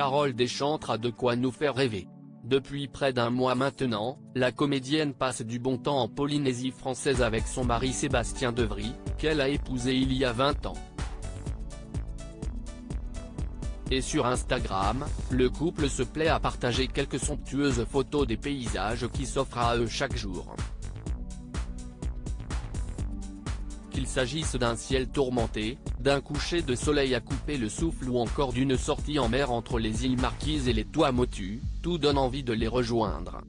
Carole Deschantres a de quoi nous faire rêver. Depuis près d'un mois maintenant, la comédienne passe du bon temps en Polynésie française avec son mari Sébastien Devry, qu'elle a épousé il y a 20 ans. Et sur Instagram, le couple se plaît à partager quelques somptueuses photos des paysages qui s'offrent à eux chaque jour. Qu'il s'agisse d'un ciel tourmenté, d'un coucher de soleil à couper le souffle ou encore d'une sortie en mer entre les îles Marquises et les Tuamotu, tout donne envie de les rejoindre.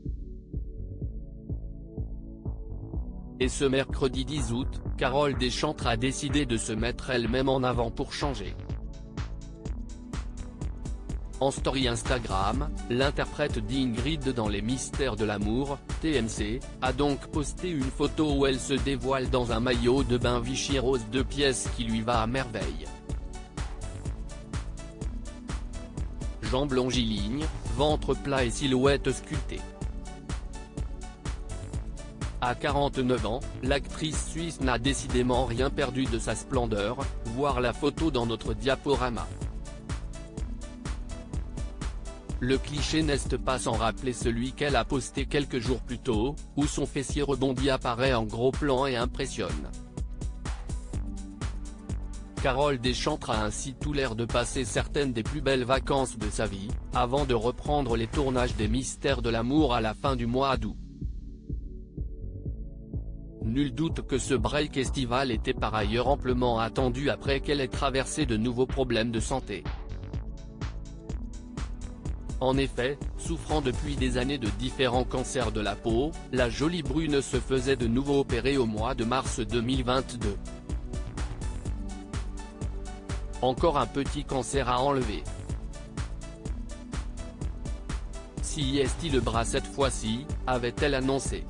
Et ce mercredi 10 août, Carole Deschantres a décidé de se mettre elle-même en avant pour changer. En story Instagram, l'interprète d'Ingrid dans Les Mystères de l'amour, TMC, a donc posté une photo où elle se dévoile dans un maillot de bain Vichy rose 2 pièces qui lui va à merveille. Jambes longilignes, ventre plat et silhouette sculptée. À 49 ans, l'actrice suisse n'a décidément rien perdu de sa splendeur, voir la photo dans notre diaporama. Le cliché n'est pas sans rappeler celui qu'elle a posté quelques jours plus tôt, où son fessier rebondi apparaît en gros plan et impressionne. Carole Deschantres a ainsi tout l'air de passer certaines des plus belles vacances de sa vie, avant de reprendre les tournages des Mystères de l'amour à la fin du mois d'août. Nul doute que ce break estival était par ailleurs amplement attendu après qu'elle ait traversé de nouveaux problèmes de santé. En effet, souffrant depuis des années de différents cancers de la peau, la jolie brune se faisait de nouveau opérer au mois de mars 2022. Encore un petit cancer à enlever. Si est le bras cette fois-ci, avait-elle annoncé.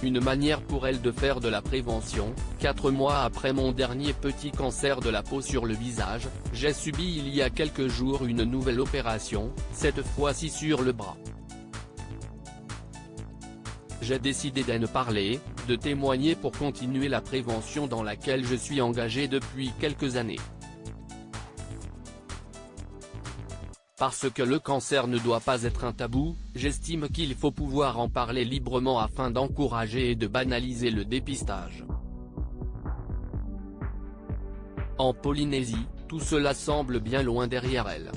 Une manière pour elle de faire de la prévention. 4 mois après mon dernier petit cancer de la peau sur le visage, j'ai subi il y a quelques jours une nouvelle opération, cette fois-ci sur le bras. J'ai décidé d'en parler, de témoigner pour continuer la prévention dans laquelle je suis engagé depuis quelques années. Parce que le cancer ne doit pas être un tabou, j'estime qu'il faut pouvoir en parler librement afin d'encourager et de banaliser le dépistage. En Polynésie, tout cela semble bien loin derrière elle.